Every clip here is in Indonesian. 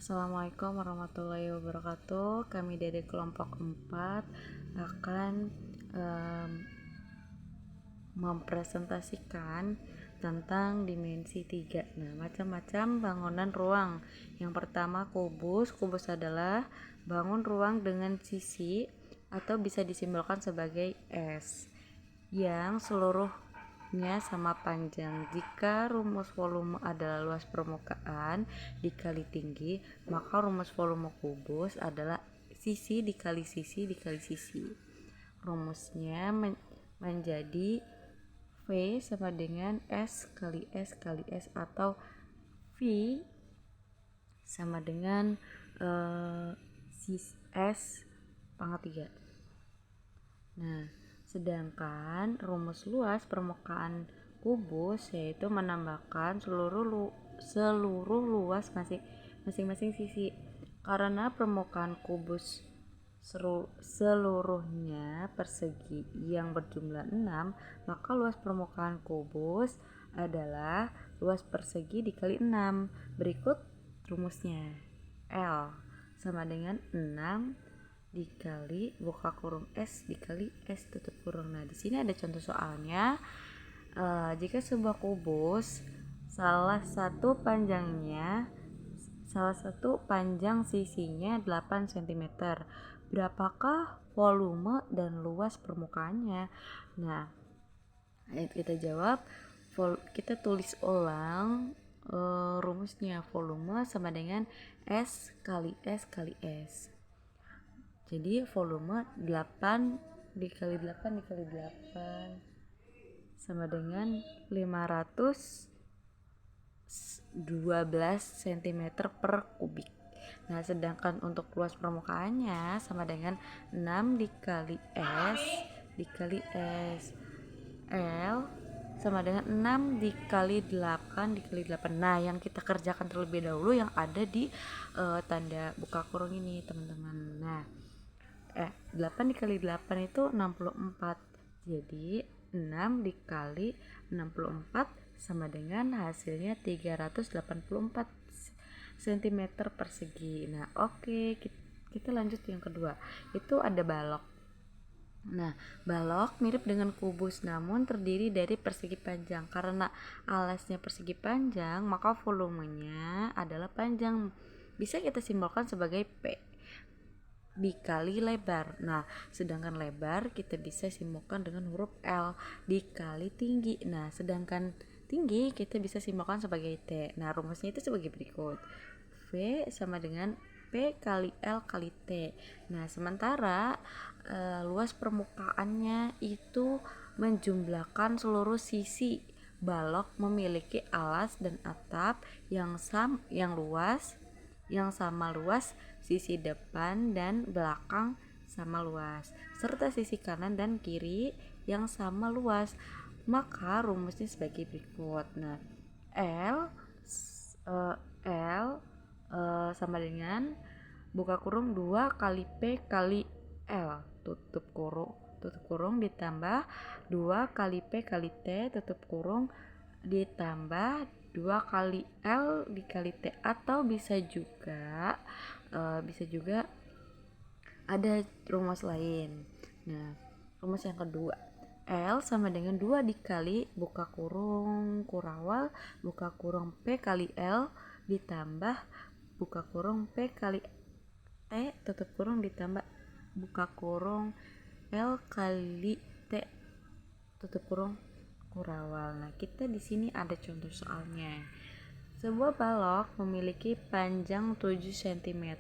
Assalamualaikum warahmatullahi wabarakatuh. Kami dari kelompok 4 akan em, mempresentasikan tentang dimensi 3. Nah, macam-macam bangunan ruang. Yang pertama kubus. Kubus adalah bangun ruang dengan sisi atau bisa disimbolkan sebagai S yang seluruhnya sama panjang. Jika rumus volume adalah luas permukaan dikali tinggi, maka rumus volume kubus adalah sisi dikali sisi dikali sisi. Rumusnya menjadi V sama dengan S kali S kali S, atau V sama dengan S pangkat 3. Nah, sedangkan rumus luas permukaan kubus yaitu menambahkan seluruh luas masing-masing sisi. Karena permukaan kubus seluruhnya persegi yang berjumlah 6, maka luas permukaan kubus adalah luas persegi dikali 6. Berikut rumusnya. L sama dengan 6 dikali buka kurung S dikali S tutup kurung. Nah, di sini ada contoh soalnya. Jika sebuah kubus salah satu panjang sisinya 8 cm, berapakah volume dan luas permukaannya? Nah, kita jawab, kita tulis ulang rumusnya. Volume sama dengan S kali S kali S. Jadi volume 8 dikali 8 dikali 8 sama dengan 512 cm per kubik. Nah, sedangkan untuk luas permukaannya sama dengan 6 dikali S dikali S. L sama dengan 6 dikali 8 dikali 8. Nah, yang kita kerjakan terlebih dahulu yang ada di tanda buka kurung ini, teman-teman. Nah, 8 dikali 8 itu 64. Jadi 6 dikali 64 sama dengan hasilnya 384 cm persegi. Nah, oke, kita lanjut yang kedua. Itu ada balok. Nah, balok mirip dengan kubus namun terdiri dari persegi panjang. Karena alasnya persegi panjang, maka volumenya adalah panjang. Bisa kita simbolkan sebagai P dikali lebar. Nah, sedangkan lebar kita bisa simbolkan dengan huruf L dikali tinggi. Nah, sedangkan tinggi kita bisa simbolkan sebagai T. Nah, rumusnya itu sebagai berikut. V sama dengan P kali L kali T. Nah, sementara luas permukaannya itu menjumlahkan seluruh sisi. Balok memiliki alas dan atap yang sama luas, sisi depan dan belakang sama luas, serta sisi kanan dan kiri yang sama luas. Maka rumusnya sebagai berikut. Nah, L sama dengan buka kurung 2 kali P kali L tutup kurung ditambah 2 kali P kali T tutup kurung ditambah 2 kali L dikali T, atau bisa juga ada rumus lain. Nah, rumus yang kedua, L sama dengan 2 dikali buka kurung kurawal buka kurung P kali L ditambah buka kurung P kali T tutup kurung ditambah buka kurung L kali T tutup kurung kurawal. Nah, kita di sini ada contoh soalnya. Sebuah balok memiliki panjang 7 cm,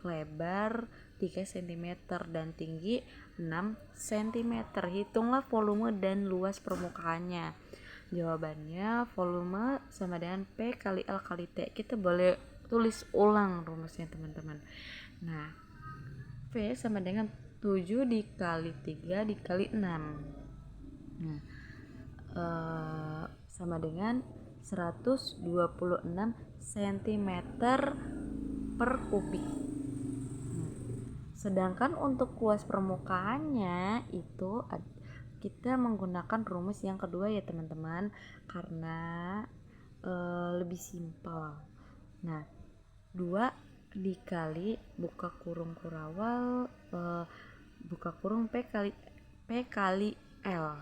lebar 3 cm dan tinggi 6 cm. Hitunglah volume dan luas permukaannya. Jawabannya volume sama dengan P kali L kali T. Kita boleh tulis ulang rumusnya, teman-teman. Nah, V sama dengan 7 dikali 3 dikali 6. Nah, sama dengan 126 cm per kubik. Sedangkan untuk luas permukaannya itu kita menggunakan rumus yang kedua ya, teman-teman, karena lebih simpel. Nah, 2 dikali buka kurung kurawal buka kurung P kali L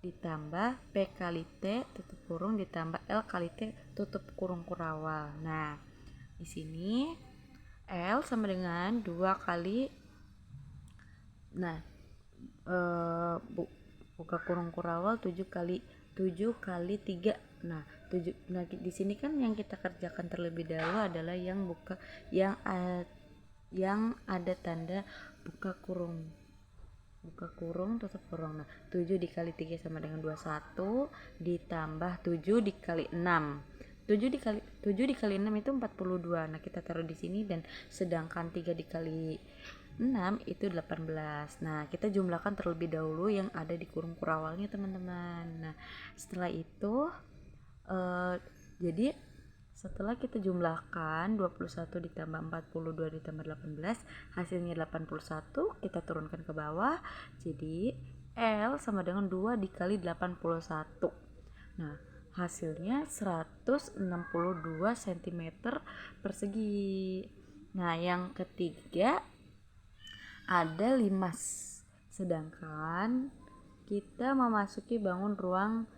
ditambah P kali T tutup kurung ditambah L kali T tutup kurung kurawal. Nah, di sini L sama dengan 2 kali buka kurung kurawal 7 kali 3. Nah, di sini kan yang kita kerjakan terlebih dahulu adalah yang ada tanda buka kurung tutup kurung. Nah, 7 dikali 3 sama dengan 21 ditambah 7 dikali 6. 7 dikali 6 itu 42. Nah, kita taruh di sini dan sedangkan 3 dikali 6 itu 18. Nah, kita jumlahkan terlebih dahulu yang ada di kurung kurawalnya, teman-teman. Nah, setelah itu jadi setelah kita jumlahkan 21 ditambah 42 ditambah 18 hasilnya 81, kita turunkan ke bawah. Jadi L sama dengan 2 dikali 81. Nah, hasilnya 162 cm persegi. Nah, yang ketiga ada limas. Sedangkan kita memasuki bangun ruang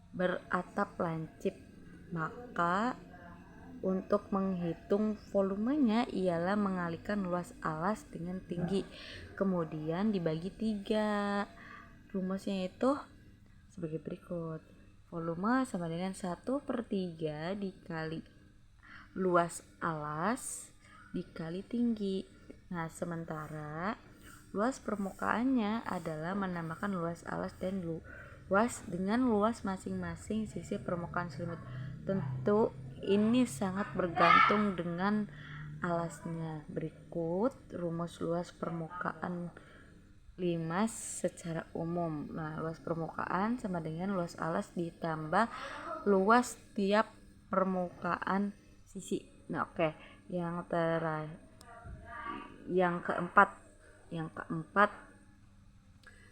beratap lancip, maka untuk menghitung volumenya ialah mengalihkan luas alas dengan tinggi kemudian dibagi 3. Rumusnya itu sebagai berikut. Volume sama dengan 1/3 dikali luas alas dikali tinggi. Nah, sementara luas permukaannya adalah menambahkan luas alas dan luas dengan luas masing-masing sisi permukaan selimut. Tentu ini sangat bergantung dengan alasnya. Berikut rumus luas permukaan limas secara umum. Nah, luas permukaan sama dengan luas alas ditambah luas tiap permukaan sisi. Nah, oke. Yang keempat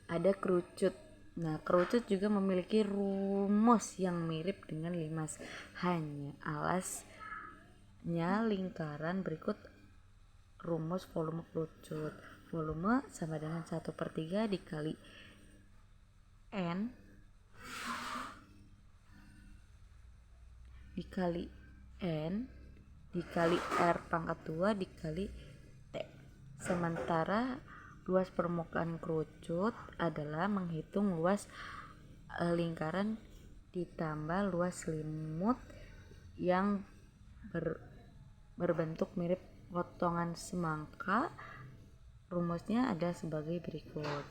ada kerucut. Nah, kerucut juga memiliki rumus yang mirip dengan limas, hanya alasnya lingkaran. Berikut rumus volume kerucut. Volume sama dengan 1/3 dikali N dikali R pangkat 2 dikali T. Sementara luas permukaan kerucut adalah menghitung luas lingkaran ditambah luas selimut yang berbentuk mirip potongan semangka. Rumusnya ada sebagai berikut.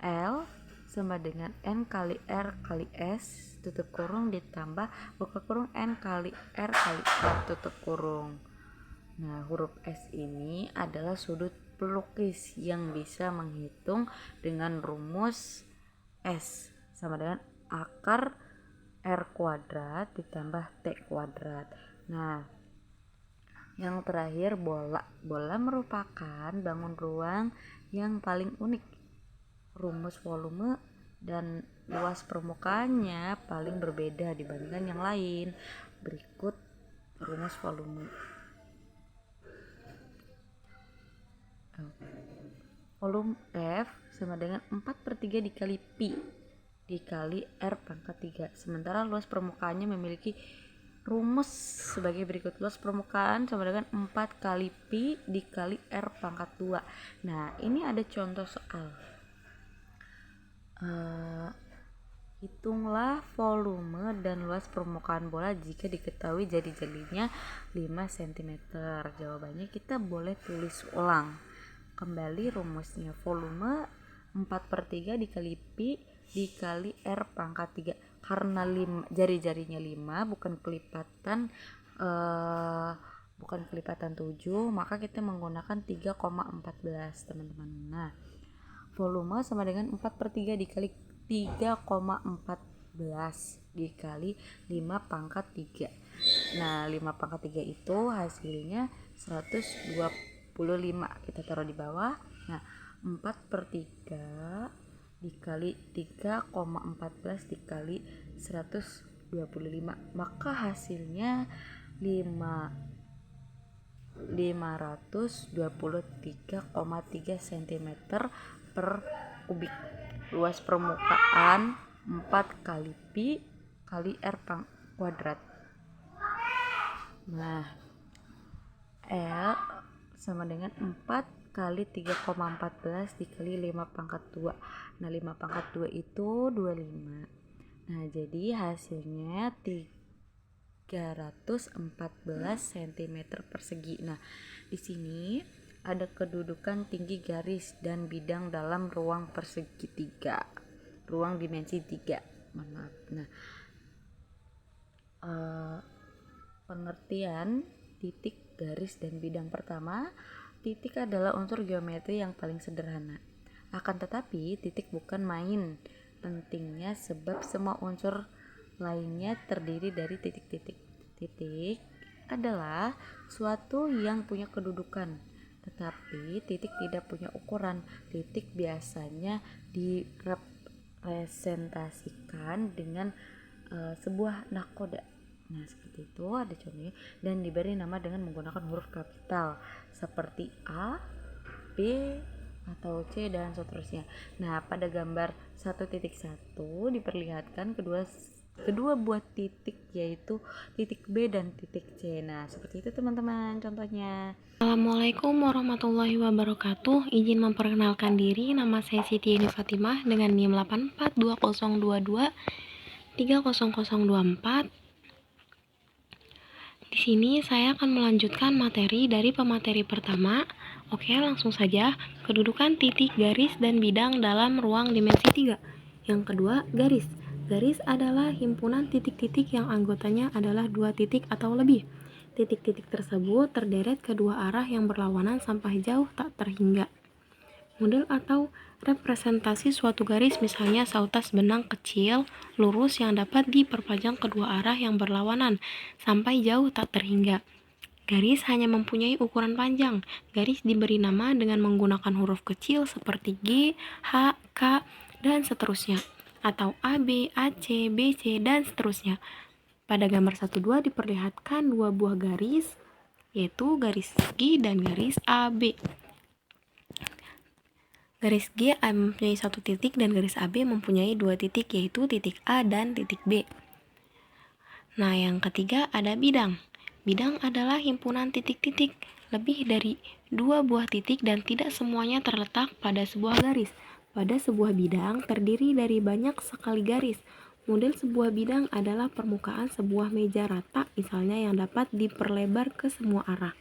L sama dengan N kali R kali S tutup kurung ditambah buka kurung N kali R kali R tutup kurung. Nah, huruf S ini adalah sudut pelukis yang bisa menghitung dengan rumus S sama dengan akar R kuadrat ditambah T kuadrat. Nah, yang terakhir bola. Bola merupakan bangun ruang yang paling unik. Rumus volume dan luas permukaannya paling berbeda dibandingkan yang lain. Berikut rumus volume. Volume F sama dengan 4/3 dikali pi dikali R pangkat 3. Sementara luas permukaannya memiliki rumus sebagai berikut. Luas permukaan sama dengan 4 kali pi dikali R pangkat 2. Nah, ini ada contoh soal. Hitunglah volume dan luas permukaan bola jika diketahui jari-jarinya 5 cm. Jawabannya kita boleh tulis ulang. Kembali rumusnya, volume 4/3 dikali pi dikali R pangkat 3. Karena jari-jarinya 5 bukan kelipatan 7, maka kita menggunakan 3,14, teman-teman. Nah, volume sama dengan 4/3 dikali 3,14 dikali 5 pangkat 3. Nah, 5 pangkat 3 itu hasilnya 125. Kita taruh di bawah. Nah, 4/3 dikali 3,14 dikali 125. Maka hasilnya 523,3 cm per kubik. Luas permukaan 4 kali pi kali R kuadrat. Nah, L sama dengan 4 kali 3,14 dikali 5 pangkat 2. Nah, 5 pangkat 2 itu 25. Nah, jadi hasilnya 314 cm persegi. Nah, di sini ada kedudukan tinggi garis dan bidang dalam ruang persegi 3. Ruang dimensi 3. Maaf. Nah, pengertian titik, garis, dan bidang. Pertama, titik adalah unsur geometri yang paling sederhana. Akan tetapi, titik bukan main pentingnya sebab semua unsur lainnya terdiri dari titik-titik. Titik adalah suatu yang punya kedudukan, tetapi titik tidak punya ukuran. Titik biasanya direpresentasikan dengan sebuah nakoda. Nah, seperti itu, ada contohnya, dan diberi nama dengan menggunakan huruf kapital seperti A, B, atau C, dan seterusnya. Nah, pada gambar 1.1 diperlihatkan kedua buah titik, yaitu titik B dan titik C. Nah, seperti itu teman-teman contohnya. Assalamualaikum warahmatullahi wabarakatuh. Izin memperkenalkan diri, nama saya Siti Yeni Fatimah dengan NIM 842022 30024. Di sini saya akan melanjutkan materi dari pemateri pertama. Oke, langsung saja. Kedudukan titik, garis, dan bidang dalam ruang dimensi 3. Yang kedua, garis. Garis adalah himpunan titik-titik yang anggotanya adalah 2 titik atau lebih. Titik-titik tersebut terderet kedua arah yang berlawanan sampai jauh tak terhingga. Model atau representasi suatu garis misalnya seutas benang kecil lurus yang dapat diperpanjang kedua arah yang berlawanan sampai jauh tak terhingga. Garis hanya mempunyai ukuran panjang. Garis diberi nama dengan menggunakan huruf kecil seperti G, H, K, dan seterusnya, atau A, B, A, C, B, C, dan seterusnya. Pada gambar 1-2 diperlihatkan dua buah garis, yaitu garis G dan garis AB. Garis G mempunyai 1 titik dan garis AB mempunyai 2 titik, yaitu titik A dan titik B. Nah, yang ketiga ada bidang. Bidang adalah himpunan titik-titik lebih dari 2 buah titik dan tidak semuanya terletak pada sebuah garis. Pada sebuah bidang terdiri dari banyak sekali garis. Model sebuah bidang adalah permukaan sebuah meja rata, misalnya yang dapat diperlebar ke semua arah.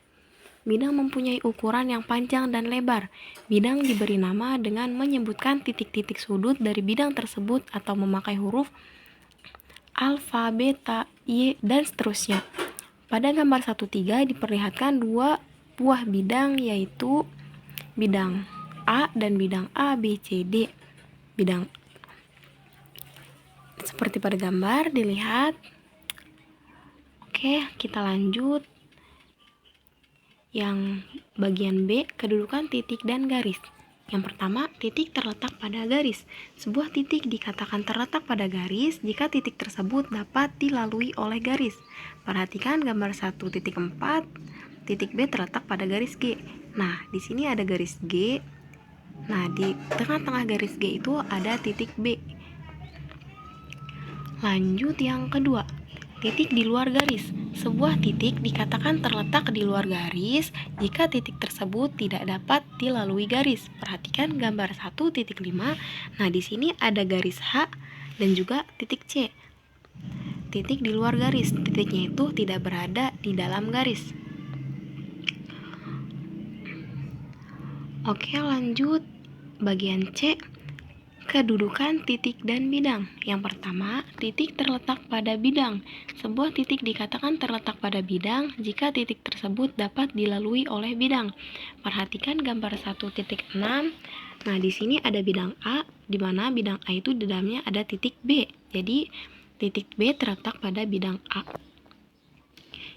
Bidang mempunyai ukuran yang panjang dan lebar. Bidang diberi nama dengan menyebutkan titik-titik sudut dari bidang tersebut atau memakai huruf alfa, beta, Y, dan seterusnya. Pada gambar 1-3 diperlihatkan dua buah bidang, yaitu bidang A dan bidang A, B, C, D. Bidang seperti pada gambar dilihat. Oke, kita lanjut. Yang bagian B, kedudukan titik dan garis. Yang pertama, titik terletak pada garis. Sebuah titik dikatakan terletak pada garis jika titik tersebut dapat dilalui oleh garis. Perhatikan gambar 1.4, titik B terletak pada garis G. Nah, di sini ada garis G. Nah, di tengah-tengah garis G itu ada titik B. Lanjut yang kedua, titik di luar garis. Sebuah titik dikatakan terletak di luar garis jika titik tersebut tidak dapat dilalui garis. Perhatikan gambar 1.5. Nah, di sini ada garis H dan juga titik C. Titik di luar garis, titiknya itu tidak berada di dalam garis. Oke, lanjut bagian C. Kedudukan titik dan bidang. Yang pertama, titik terletak pada bidang. Sebuah titik dikatakan terletak pada bidang jika titik tersebut dapat dilalui oleh bidang. Perhatikan gambar 1.6. Nah, di sini ada bidang A, di mana bidang A itu di dalamnya ada titik B. Jadi, titik B terletak pada bidang A.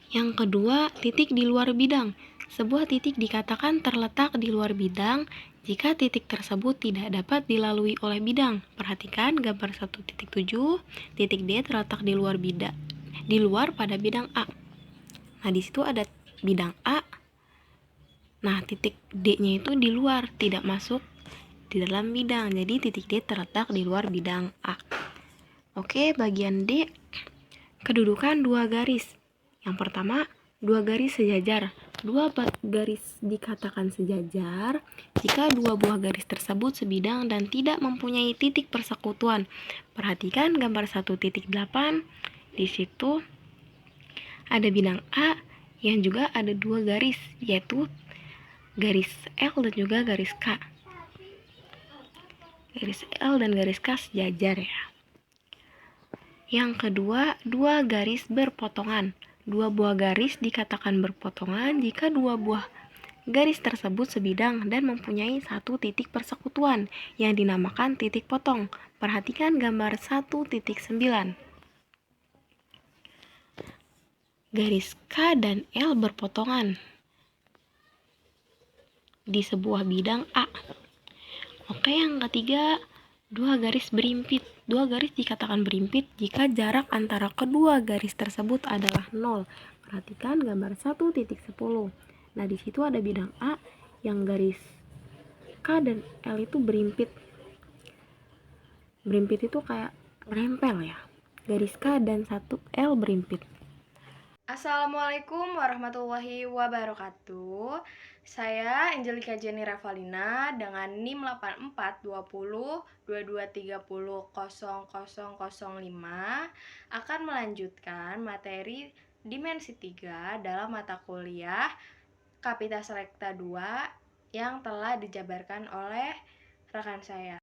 Yang kedua, titik di luar bidang. Sebuah titik dikatakan terletak di luar bidang jika titik tersebut tidak dapat dilalui oleh bidang. Perhatikan gambar 1.7, titik D terletak di luar pada bidang A. Nah, di situ ada bidang A. Nah, titik D-nya itu di luar, tidak masuk di dalam bidang. Jadi titik D terletak di luar bidang A. Oke, bagian D, kedudukan dua garis. Yang pertama, dua garis sejajar. Dua garis dikatakan sejajar jika dua buah garis tersebut sebidang dan tidak mempunyai titik persekutuan. Perhatikan gambar 1.8. Di situ ada bidang A yang juga ada dua garis, yaitu garis L dan juga garis K. Garis L dan garis K sejajar ya. Yang kedua, dua garis berpotongan. Dua buah garis dikatakan berpotongan jika dua buah garis tersebut sebidang dan mempunyai satu titik persekutuan yang dinamakan titik potong. Perhatikan gambar 1.9. Garis K dan L berpotongan di sebuah bidang A. Oke, yang ketiga, dua garis berimpit. Dua garis dikatakan berimpit jika jarak antara kedua garis tersebut adalah 0. Perhatikan gambar 1.10. Nah, di situ ada bidang A yang garis K dan L itu berimpit. Berimpit itu kayak nempel ya. Garis K dan 1L berimpit. Assalamualaikum warahmatullahi wabarakatuh. Saya Angelika Jenny Ravalina dengan NIM 842022300005 akan melanjutkan materi Dimensi 3 dalam mata kuliah Kapita Selekta 2 yang telah dijabarkan oleh rekan saya.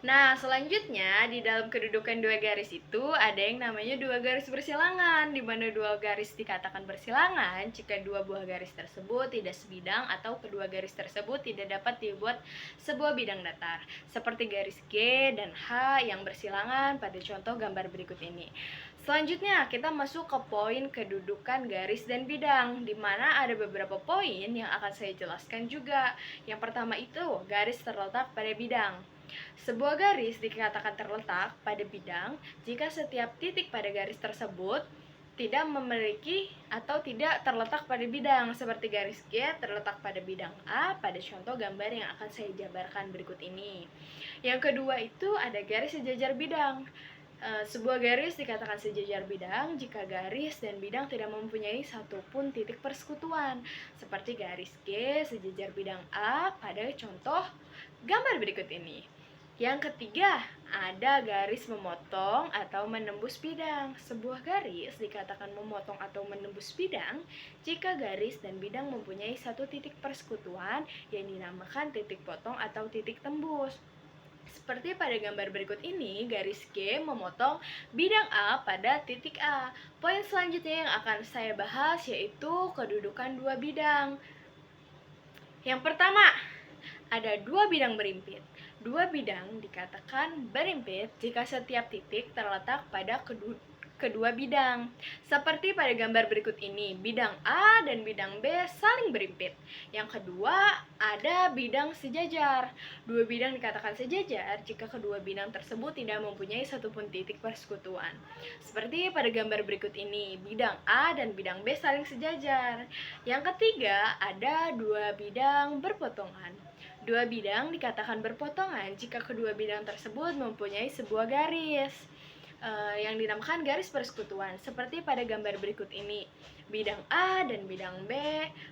Nah, selanjutnya di dalam kedudukan dua garis itu ada yang namanya dua garis bersilangan, di mana dua garis dikatakan bersilangan jika dua buah garis tersebut tidak sebidang atau kedua garis tersebut tidak dapat dibuat sebuah bidang datar, seperti garis G dan H yang bersilangan pada contoh gambar berikut ini. Selanjutnya kita masuk ke poin kedudukan garis dan bidang, di mana ada beberapa poin yang akan saya jelaskan juga. Yang pertama itu garis terletak pada bidang. Sebuah garis dikatakan terletak pada bidang jika setiap titik pada garis tersebut tidak memiliki atau tidak terletak pada bidang, seperti garis G terletak pada bidang A pada contoh gambar yang akan saya jabarkan berikut ini. Yang kedua itu ada garis sejajar bidang. Sebuah garis dikatakan sejajar bidang jika garis dan bidang tidak mempunyai satupun titik persekutuan, seperti garis G sejajar bidang A pada contoh gambar berikut ini. Yang ketiga, ada garis memotong atau menembus bidang. Sebuah garis dikatakan memotong atau menembus bidang jika garis dan bidang mempunyai satu titik persekutuan yang dinamakan titik potong atau titik tembus. Seperti pada gambar berikut ini, garis G memotong bidang A pada titik A. Poin selanjutnya yang akan saya bahas yaitu kedudukan dua bidang. Yang pertama, ada dua bidang berimpit. Dua bidang dikatakan berimpit jika setiap titik terletak pada kedua bidang. Seperti pada gambar berikut ini, bidang A dan bidang B saling berimpit. Yang kedua, ada bidang sejajar. Dua bidang dikatakan sejajar jika kedua bidang tersebut tidak mempunyai satupun titik persekutuan. Seperti pada gambar berikut ini, bidang A dan bidang B saling sejajar. Yang ketiga, ada dua bidang berpotongan. Dua bidang dikatakan berpotongan jika kedua bidang tersebut mempunyai sebuah garis yang dinamakan garis persekutuan, seperti pada gambar berikut ini. Bidang A dan bidang B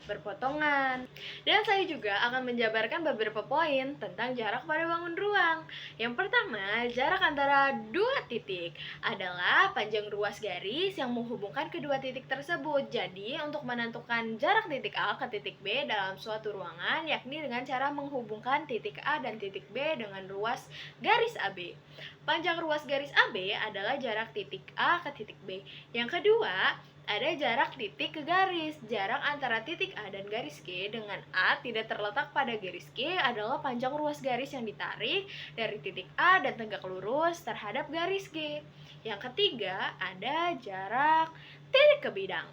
berpotongan. Dan saya juga akan menjabarkan beberapa poin tentang jarak pada bangun ruang. Yang pertama, jarak antara dua titik adalah panjang ruas garis yang menghubungkan kedua titik tersebut. Jadi, untuk menentukan jarak titik A ke titik B dalam suatu ruangan, yakni dengan cara menghubungkan titik A dan titik B dengan ruas garis AB. Panjang ruas garis AB adalah jarak titik A ke titik B. Yang kedua, ada jarak titik ke garis. Jarak antara titik A dan garis G dengan A tidak terletak pada garis G adalah panjang ruas garis yang ditarik dari titik A dan tegak lurus terhadap garis G. Yang ketiga, ada jarak titik ke bidang.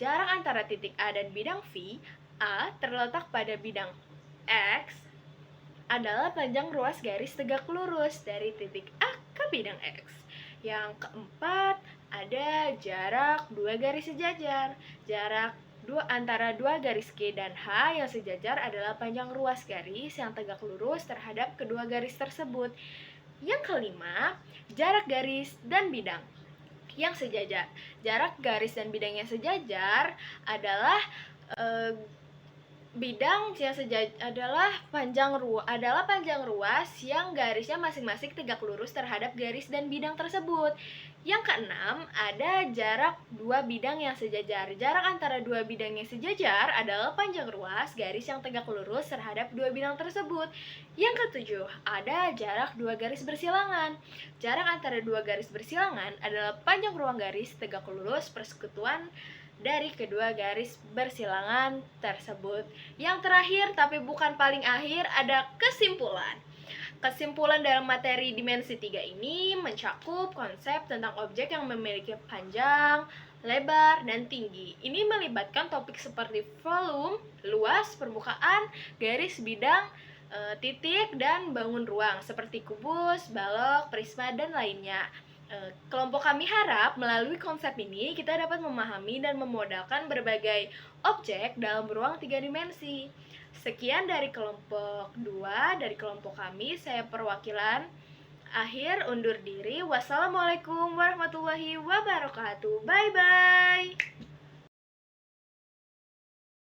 Jarak antara titik A dan bidang V, A terletak pada bidang X, adalah panjang ruas garis tegak lurus dari titik A ke bidang X. Yang keempat, ada jarak dua garis sejajar. Jarak antara dua garis G dan H yang sejajar adalah panjang ruas garis yang tegak lurus terhadap kedua garis tersebut. Yang kelima, jarak garis dan bidang yang sejajar. Jarak garis dan bidang yang sejajar adalah bidang yang sejajar adalah panjang ruas yang garisnya masing-masing tegak lurus terhadap garis dan bidang tersebut. Yang keenam, ada jarak dua bidang yang sejajar. Jarak antara dua bidang yang sejajar adalah panjang ruas garis yang tegak lurus terhadap dua bidang tersebut. Yang ketujuh, ada jarak dua garis bersilangan. Jarak antara dua garis bersilangan adalah panjang ruang garis tegak lurus persekutuan dari kedua garis bersilangan tersebut. Yang terakhir, tapi bukan paling akhir, ada kesimpulan. Kesimpulan dalam materi dimensi 3 ini mencakup konsep tentang objek yang memiliki panjang, lebar, dan tinggi. Ini melibatkan topik seperti volume, luas, permukaan, garis, bidang, titik, dan bangun ruang seperti kubus, balok, prisma, dan lainnya. Kelompok kami harap melalui konsep ini kita dapat memahami dan memodalkan berbagai objek dalam ruang 3 dimensi. Sekian dari kelompok 2 dari kelompok kami. Saya perwakilan akhir undur diri. Wassalamualaikum warahmatullahi wabarakatuh. Bye bye.